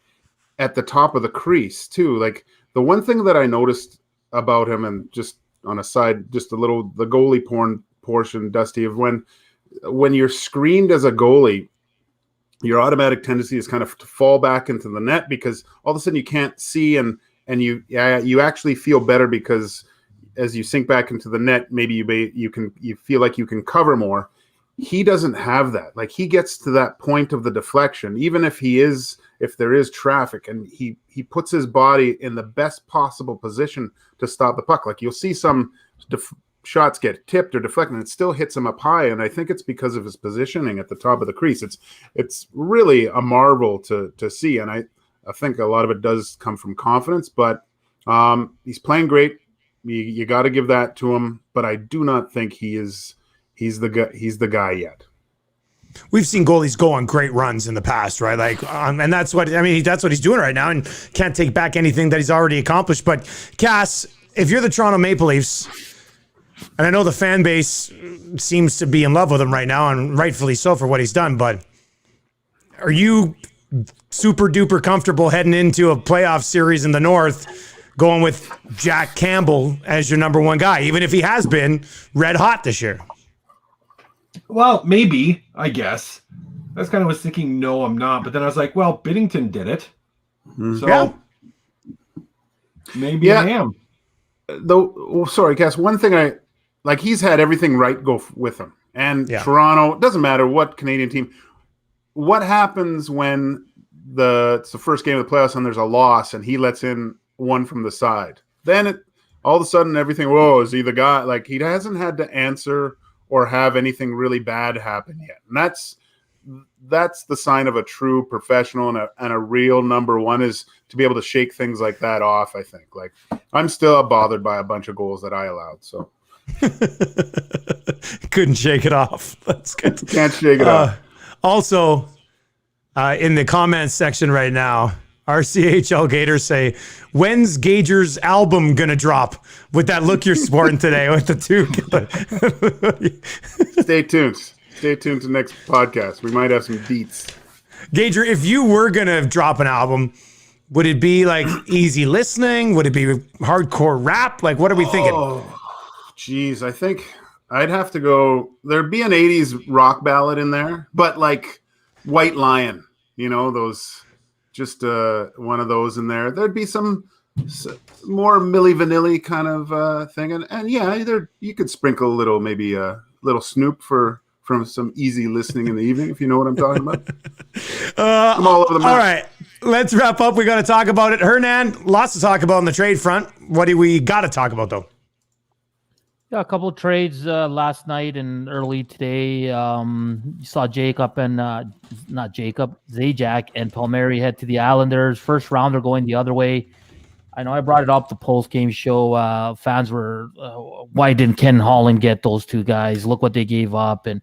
Speaker 4: at the top of the crease too. Like, the one thing that I noticed about him, and just on a side, just a little, the goalie portion, Dusty, of when you're screened as a goalie, your automatic tendency is kind of to fall back into the net, because all of a sudden you can't see, and you actually feel better because as you sink back into the net, maybe you feel like you can cover more. He doesn't have that. Like, he gets to that point of the deflection, even if there is traffic, and he puts his body in the best possible position to stop the puck. Like, you'll see some shots get tipped or deflected, and it still hits him up high. And I think it's because of his positioning at the top of the crease. It's really a marvel to see. And I think a lot of it does come from confidence, but he's playing great. You got to give that to him, but I do not think he's the guy yet.
Speaker 2: We've seen goalies go on great runs in the past, right? Like, and that's what he's doing right now, and can't take back anything that he's already accomplished. But Cass, if you're the Toronto Maple Leafs, and I know the fan base seems to be in love with him right now, and rightfully so for what he's done, but are you super duper comfortable heading into a playoff series in the North, going with Jack Campbell as your number one guy, even if he has been red hot this year?
Speaker 5: Well, maybe, I guess. That's kind of was thinking, no, I'm not. But then I was like, well, Binnington did it. So maybe I am.
Speaker 4: Though, sorry, Cass, one thing he's had everything right go with him. And Toronto, doesn't matter what Canadian team, what happens when it's the first game of the playoffs and there's a loss and he lets in one from the side? Then all of a sudden everything, whoa, is he the guy? Like, he hasn't had to answer or have anything really bad happen yet. And that's the sign of a true professional and a real number one, is to be able to shake things like that off, I think. Like, I'm still bothered by a bunch of goals that I allowed, so.
Speaker 2: Couldn't shake it off. That's good.
Speaker 4: Can't shake it off.
Speaker 2: Also, in the comments section right now, RCHL Gators say, when's Gager's album gonna drop? With that look you're sporting today with the two.
Speaker 4: Stay tuned. Stay tuned to next podcast. We might have some beats.
Speaker 2: Gager, if you were gonna drop an album, would it be like easy listening? Would it be hardcore rap? Like, what are we thinking?
Speaker 4: Oh, geez, I think I'd have to go. There'd be an 80s rock ballad in there, but like White Lion, those. Just one of those in there. There'd be some more Milli Vanilli kind of thing, and you could sprinkle a little, maybe a little Snoop from some easy listening in the evening, if you know what I'm talking about. I'm all over the map.
Speaker 2: All right, let's wrap up. We got to talk about it. Hernan, lots to talk about on the trade front. What do we got to talk about though?
Speaker 3: Yeah, a couple of trades last night and early today. You saw Zajac and Palmieri head to the Islanders. First rounder going the other way. I know I brought it up the post-game show. Fans were, why didn't Ken Holland get those two guys? Look what they gave up and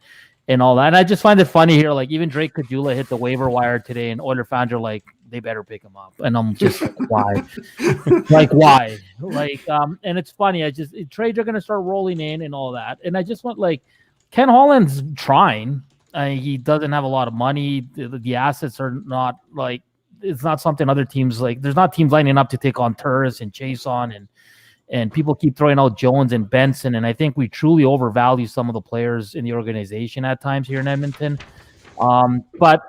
Speaker 3: all that. And I just find it funny here. Like, even Drake Caggiula hit the waiver wire today, and Oilers fans are like, they better pick him up. And I'm just like, why? Like, why? Like, and it's funny. Trades are going to start rolling in and all that. And I just want, like, Ken Holland's trying. He doesn't have a lot of money. The assets are not, like, it's not something other teams, like, there's not teams lining up to take on Turris and Chase on, and people keep throwing out Jones and Benson. And I think we truly overvalue some of the players in the organization at times here in Edmonton. But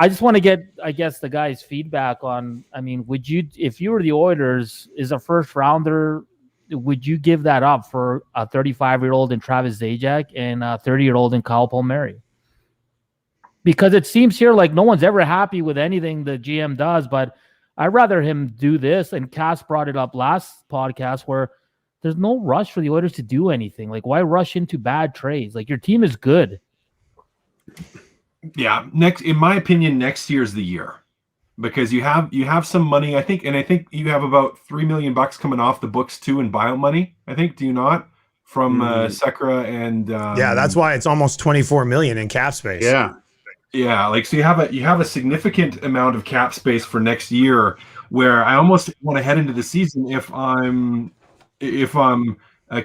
Speaker 3: I just want to get, I guess, the guys' feedback on, I mean, would you, if you were the Oilers, is a first rounder, would you give that up for a 35-year-old in Travis Zajac and a 30-year-old in Kyle Palmieri? Because it seems here like no one's ever happy with anything the GM does, but I'd rather him do this. And Cass brought it up last podcast where there's no rush for the Oilers to do anything. Like, why rush into bad trades? Like, your team is good.
Speaker 5: Yeah, in my opinion, next year's the year, because you have some money, I think you have about $3 million coming off the books too in buyout money. I think, do you not? From Sekera and
Speaker 2: yeah, that's why it's almost $24 million in cap space.
Speaker 5: Yeah, like, so you have a significant amount of cap space for next year, where I almost want to head into the season if I'm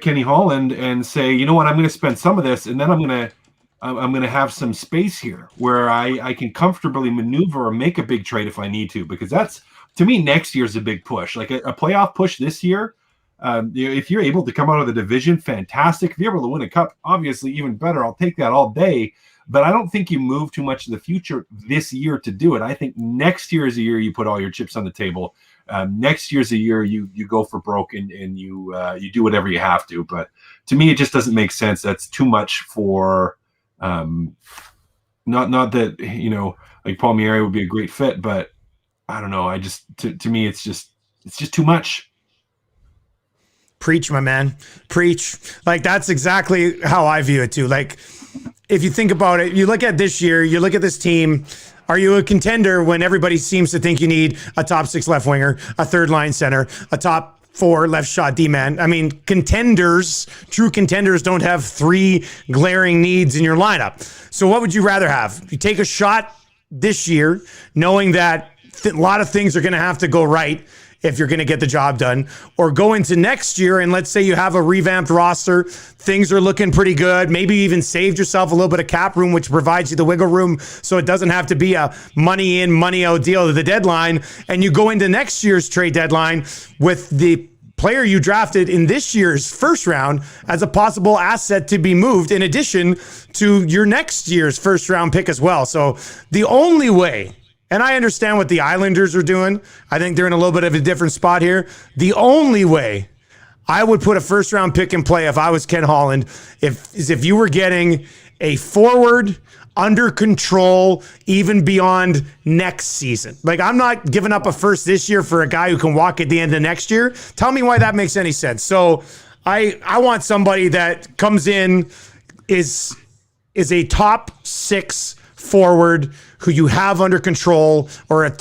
Speaker 5: Kenny Holland and say, you know what, I'm going to spend some of this, and then I'm going to have some space here where I can comfortably maneuver or make a big trade if I need to, because that's, to me, next year's a big push, like a playoff push this year. If you're able to come out of the division, fantastic. If you're able to win a cup, obviously even better. I'll take that all day. But I don't think you move too much in the future this year to do it. I think next year is a year you put all your chips on the table. Next year's a year you go for broke and you do whatever you have to. But to me, it just doesn't make sense. That's too much for not that, you know, like Palmieri would be a great fit, but I don't know. To me, it's just too much.
Speaker 2: Preach, my man. Preach. Like, that's exactly how I view it too. Like, if you think about it, you look at this year, you look at this team. Are you a contender when everybody seems to think you need a top 6 left winger, a third line center, a top 4 left shot D-man? I mean, true contenders don't have 3 glaring needs in your lineup. So what would you rather have? You take a shot this year, knowing that a lot of things are going to have to go right if you're going to get the job done, or go into next year and let's say you have a revamped roster, things are looking pretty good, maybe you even saved yourself a little bit of cap room, which provides you the wiggle room so it doesn't have to be a money in, money out deal at the deadline, and you go into next year's trade deadline with the player you drafted in this year's first round as a possible asset to be moved in addition to your next year's first round pick as well. So the only way, and I understand what the Islanders are doing, I think they're in a little bit of a different spot here. The only way I would put a first round pick in play if I was Ken Holland is if you were getting a forward under control even beyond next season. Like, I'm not giving up a first this year for a guy who can walk at the end of next year. Tell me why that makes any sense. So I want somebody that comes in, is a top 6 forward who you have under control, or a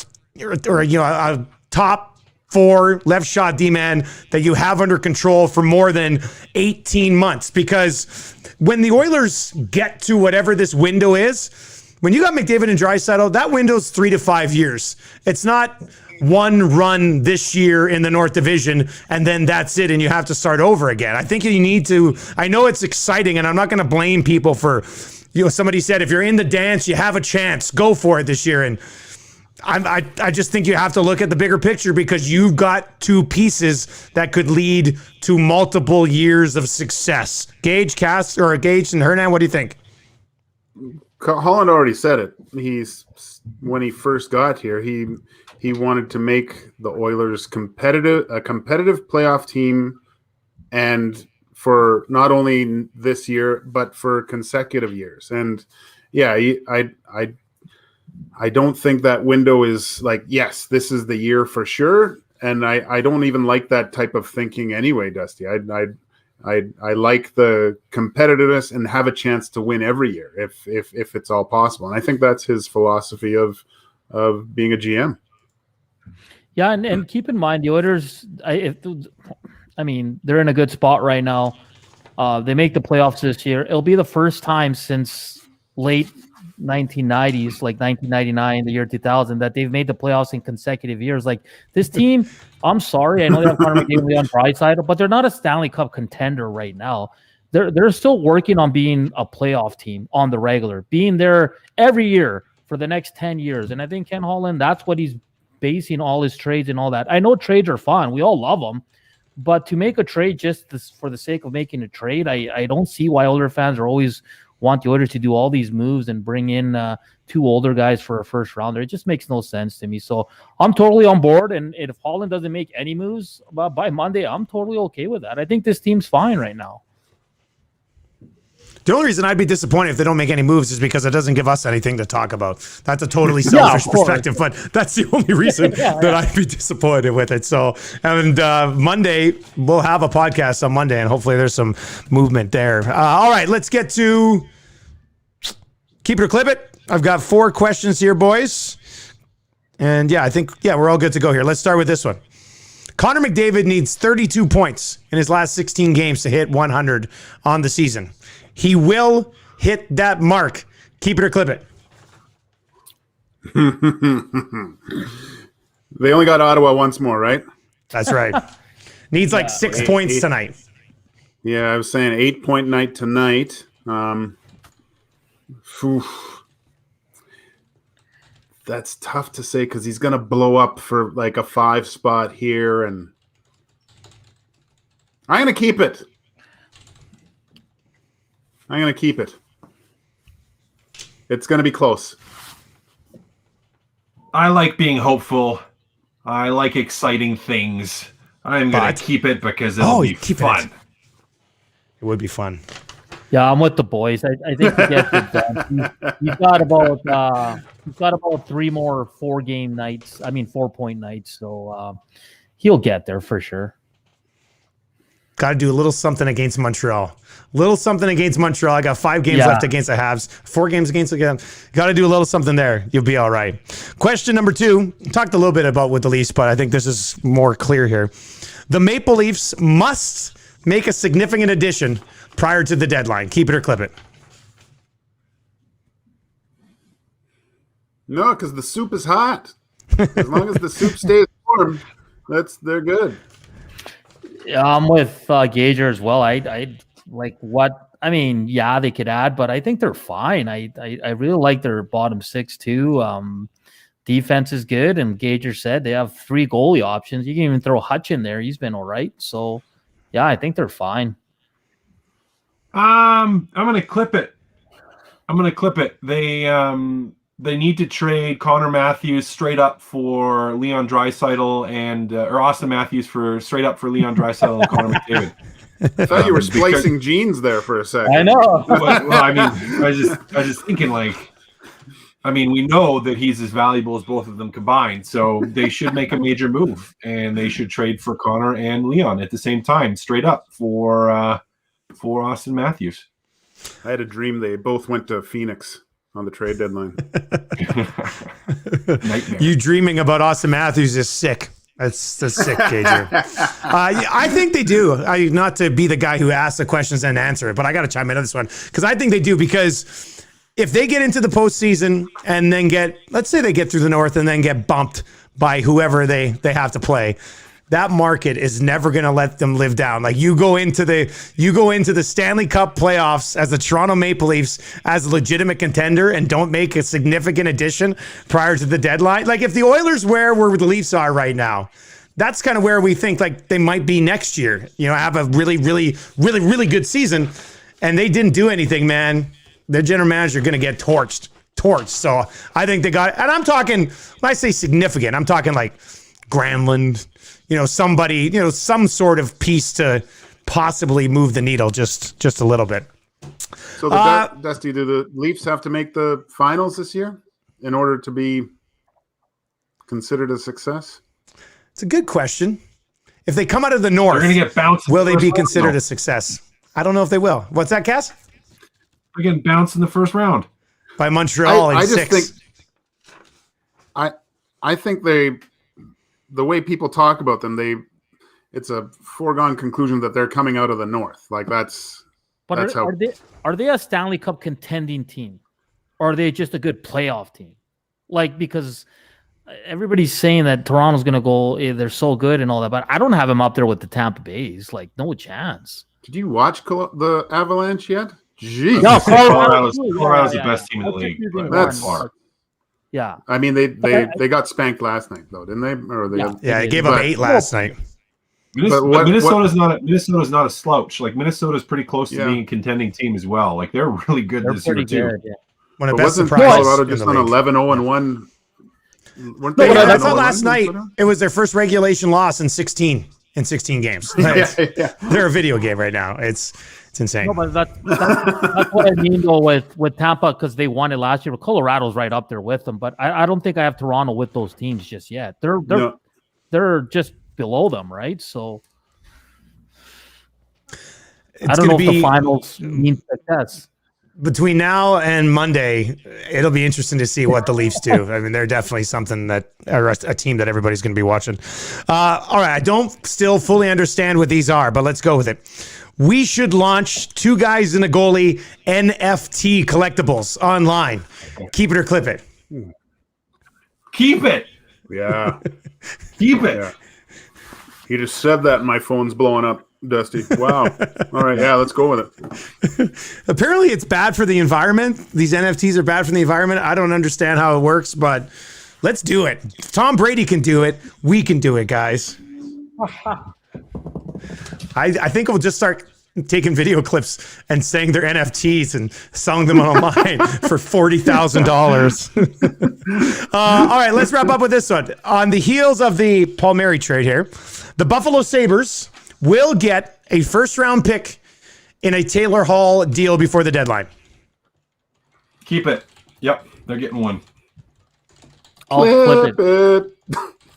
Speaker 2: top 4 left shot D-man that you have under control for more than 18 months. Because when the Oilers get to whatever this window is, when you got McDavid and Draisaitl, that window's 3 to 5 years. It's not one run this year in the North Division and then that's it and you have to start over again. I think you need to, I know it's exciting and I'm not going to blame people for, somebody said, if you're in the dance, you have a chance, go for it this year. And I just think you have to look at the bigger picture, because you've got 2 pieces that could lead to multiple years of success. Gage and Hernan, what do you think?
Speaker 4: Holland already said it. When he first got here, he wanted to make the Oilers a competitive playoff team, and for not only this year but for consecutive years. And yeah, I don't think that window is like, yes, this is the year for sure. And I don't even like that type of thinking anyway, Dusty. I like the competitiveness and have a chance to win every year if it's all possible. And I think that's his philosophy of being a GM.
Speaker 3: Yeah, and keep in mind the Oilers, I mean, they're in a good spot right now. They make the playoffs this year. It'll be the first time since late 1990s, like 1999, the year 2000, that they've made the playoffs in consecutive years. Like this team, I'm sorry, I know they have Connor McDavid, Leon Draisaitl, but they're not a Stanley Cup contender right now. They're still working on being a playoff team on the regular, being there every year for the next 10 years. And I think Ken Holland, that's what he's basing all his trades and all that. I know trades are fun. We all love them. But to make a trade just for the sake of making a trade, I don't see why Oilers fans are always want the Oilers to do all these moves and bring in two older guys for a first rounder. It just makes no sense to me. So I'm totally on board. And if Holland doesn't make any moves by Monday, I'm totally okay with that. I think this team's fine right now.
Speaker 2: The only reason I'd be disappointed if they don't make any moves is because it doesn't give us anything to talk about. That's a totally selfish perspective, but that's the only reason that I'd be disappointed with it. So, and Monday, we'll have a podcast on Monday, and hopefully there's some movement there. All right, let's get to Keep It or Clip It. I've got 4 questions here, boys. And I think we're all good to go here. Let's start with this one. Connor McDavid needs 32 points in his last 16 games to hit 100 on the season. He will hit that mark. Keep it or clip it.
Speaker 4: They only got Ottawa once more, right?
Speaker 2: That's right. Needs like 6 points tonight.
Speaker 4: Yeah, I was saying 8-point night tonight. That's tough to say because he's going to blow up for like a 5 spot here. And I'm going to keep it. It's going to be close.
Speaker 5: I like being hopeful. I like exciting things. I'm going to keep it because it'll be fun.
Speaker 2: It would be fun.
Speaker 3: Yeah, I'm with the boys. I think he gets it done. He's got about 3 more 4-game nights. 4-point nights. So he'll get there for sure.
Speaker 2: Got to do a little something against Montreal. I got 5 games left against the Habs. 4 games against the Habs. Got to do a little something there. You'll be all right. Question number 2. Talked a little bit about with the Leafs, but I think this is more clear here. The Maple Leafs must make a significant addition prior to the deadline. Keep it or clip it.
Speaker 4: No, because the soup is hot. As long as the soup stays warm, they're good.
Speaker 3: Yeah, I'm with Gage as well. I like what they could add, but I think they're fine. I really like their bottom 6 too. Defense is good, and Gage said they have 3 goalie options. You can even throw Hutch in there; he's been all right. So, yeah, I think they're fine.
Speaker 5: I'm gonna clip it. They need to trade Connor Matthews straight up for Leon Draisaitl or Austin Matthews straight up for Leon Draisaitl and Connor McDavid.
Speaker 4: I thought you were splicing genes there for a second.
Speaker 3: I know.
Speaker 5: I was just thinking we know that he's as valuable as both of them combined, so they should make a major move and they should trade for Connor and Leon at the same time, straight up for Austin Matthews.
Speaker 4: I had a dream they both went to Phoenix on the trade deadline.
Speaker 2: You dreaming about Austin Matthews is sick. That's sick, Gager. I think they do. Not to be the guy who asks the questions and answer it, but I got to chime in on this one because I think they do. Because if they get into the postseason and then let's say they get through the North and then get bumped by whoever they have to play, that market is never going to let them live down. Like you go into the Stanley Cup playoffs as the Toronto Maple Leafs as a legitimate contender and don't make a significant addition prior to the deadline. Like if the Oilers where the Leafs are right now, that's kind of where we think like they might be next year. Have a really, really, really, really good season, and they didn't do anything, man. Their general manager going to get torched. So I think they got, and I'm talking when I say significant, I'm talking like Granlund. Somebody, some sort of piece to possibly move the needle just a little bit.
Speaker 4: So, Dusty, do the Leafs have to make the finals this year in order to be considered a success?
Speaker 2: It's a good question. If they come out of the North,
Speaker 5: they're going to get bounced.
Speaker 2: Will they be considered a success? I don't know if they will. What's that, Cass?
Speaker 5: They're getting bounced in the first round
Speaker 2: by Montreal in 6.
Speaker 4: I think the way people talk about them, it's a foregone conclusion that they're coming out of the North. Like that's
Speaker 3: But are they a Stanley Cup contending team? or are they just a good playoff team? Like, because everybody's saying that Toronto's going to go, they're so good and all that, but I don't have them up there with the Tampa Bays. Like, no chance.
Speaker 4: Did you watch the Avalanche yet? Jeez.
Speaker 3: No,
Speaker 5: Colorado's the best team in the league.
Speaker 4: That's
Speaker 5: far.
Speaker 3: Yeah.
Speaker 4: I mean, they got spanked last night, though, didn't they? Or they
Speaker 2: They gave up 8 last night.
Speaker 5: Minnesota's not a slouch. Like, Minnesota's pretty close to being a contending team as well. Like, they're really good this year too.
Speaker 3: Yeah.
Speaker 2: One of
Speaker 4: But
Speaker 2: the best
Speaker 4: wasn't
Speaker 2: surprises
Speaker 4: Colorado
Speaker 2: in
Speaker 4: just
Speaker 2: the
Speaker 4: on
Speaker 2: league.
Speaker 4: 11-0-1? Weren't
Speaker 2: No,
Speaker 4: they
Speaker 2: I thought
Speaker 4: 11-0-1
Speaker 2: last night
Speaker 4: Minnesota?
Speaker 2: it was their first regulation loss in 16 games.
Speaker 4: Yeah.
Speaker 2: They're a video game right now. It's insane.
Speaker 3: No, but that's what I mean though with Tampa, because they won it last year. But Colorado's right up there with them. But I don't think I have Toronto with those teams just yet. They're just below them, right? So I don't know if the finals mean success.
Speaker 2: Between now and Monday, it'll be interesting to see what the Leafs do. I mean, they're definitely something that a team that everybody's going to be watching. All right, I don't still fully understand what these are, but let's go with it. We should launch 2 Guys and a Goalie NFT collectibles online. Keep it or clip it.
Speaker 5: Keep it.
Speaker 4: Yeah.
Speaker 5: Keep it.
Speaker 4: Yeah. He just said that, and my phone's blowing up. Dusty. Wow. All right. Yeah, let's go with it.
Speaker 2: Apparently, it's bad for the environment. These NFTs are bad for the environment. I don't understand how it works, but let's do it. Tom Brady can do it. We can do it, guys. I think we'll just start taking video clips and saying they're NFTs and selling them online for $40,000. All right, let's wrap up with this one. On the heels of the Palmieri trade here, the Buffalo Sabres will get a first-round pick in a Taylor Hall deal before the deadline.
Speaker 5: Keep it. Yep, they're getting one.
Speaker 3: Flip it.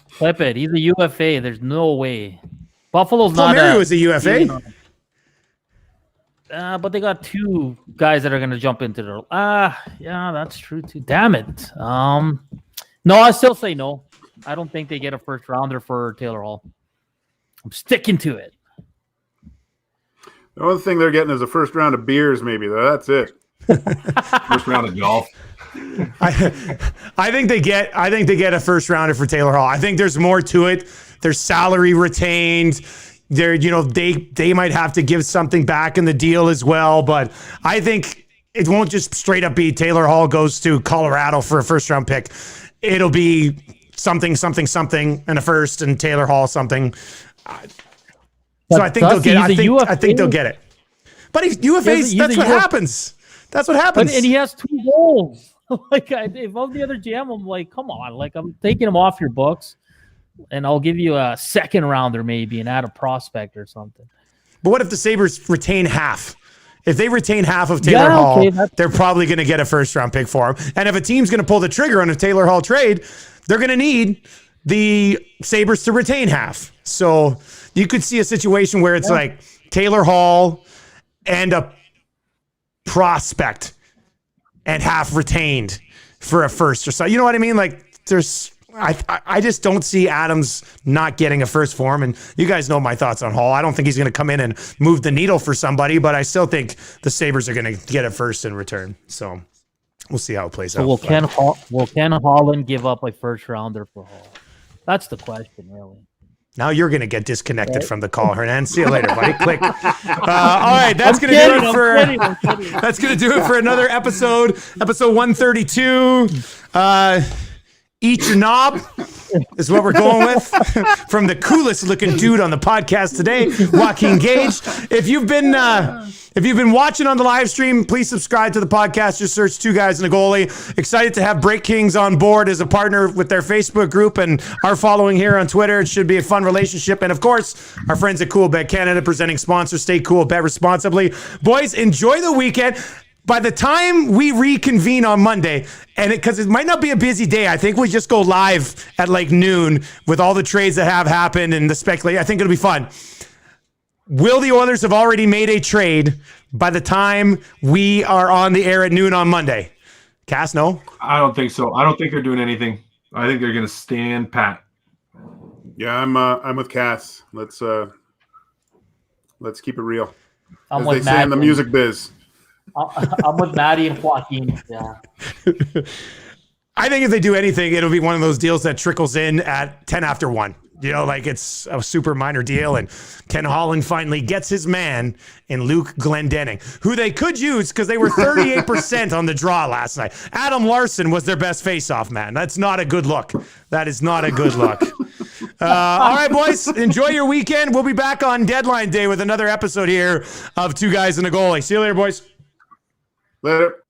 Speaker 3: Flip it. He's a UFA. There's no way. Buffalo's
Speaker 2: Palmieri was a UFA.
Speaker 3: But they got 2 guys that are going to jump into the. Yeah, that's true too. Damn it. No, I still say no. I don't think they get a first rounder for Taylor Hall. I'm sticking to it.
Speaker 4: The only thing they're getting is a first round of beers, maybe, though. That's it.
Speaker 5: First round of golf.
Speaker 2: I think they get a first rounder for Taylor Hall. I think there's more to it. There's salary retained. They might have to give something back in the deal as well. But I think it won't just straight up be Taylor Hall goes to Colorado for a first round pick. It'll be something, and a first, and Taylor Hall something. So I think they'll get it. I think they'll get it. But UFAs, that's what happens. That's what happens.
Speaker 3: And he has 2 goals. Like, if I'm the other GM, I'm like, come on. Like, I'm taking him off your books, and I'll give you a second rounder maybe and add a prospect or something.
Speaker 2: But what if the Sabres retain half? If they retain half of Taylor Hall, they're probably going to get a first-round pick for him. And if a team's going to pull the trigger on a Taylor Hall trade, they're going to need the Sabres to retain half. So you could see a situation where it's like Taylor Hall and a prospect and half retained for a first or so. You know what I mean? Like, I just don't see Adams not getting a first for him. And you guys know my thoughts on Hall. I don't think he's going to come in and move the needle for somebody, but I still think the Sabres are going to get a first in return. So we'll see how it plays out.
Speaker 3: Will Ken Holland give up a first rounder for Hall? That's the question, really.
Speaker 2: Now you're going to get disconnected from the call, Hernan. See you later, buddy. Click. All right, that's going to do it for. That's going to do it for another episode 132. Eat your knob is what we're going with from the coolest looking dude on the podcast today, Joaquin Gage. If you've been watching on the live stream, please subscribe to the podcast. Just search 2 Guys and a Goalie. Excited to have Break Kings on board as a partner with their Facebook group and our following here on Twitter. It should be a fun relationship. And of course, our friends at Coolbet Canada, presenting sponsor. Stay cool, bet responsibly. Boys, enjoy the weekend. By the time we reconvene on Monday, and because it might not be a busy day, I think we just go live at like noon with all the trades that have happened and the speculation. I think it'll be fun. Will the Oilers have already made a trade by the time we are on the air at noon on Monday? Cass, no?
Speaker 5: I don't think so. I don't think they're doing anything. I think they're going to stand pat.
Speaker 4: Yeah, I'm with Cass. Let's keep it real.
Speaker 3: I'm
Speaker 4: As
Speaker 3: with
Speaker 4: they say in the music biz.
Speaker 3: I'm with Maddie and Joaquin. Yeah.
Speaker 2: I think if they do anything, it'll be one of those deals that trickles in at 10 after 1. You know, like it's a super minor deal. And Ken Holland finally gets his man in Luke Glendening, who they could use because they were 38% on the draw last night. Adam Larson was their best faceoff man. That's not a good look. That is not a good look. All right, boys, enjoy your weekend. We'll be back on deadline day with another episode here of Two Guys and a Goalie. See you later, boys.
Speaker 4: Later.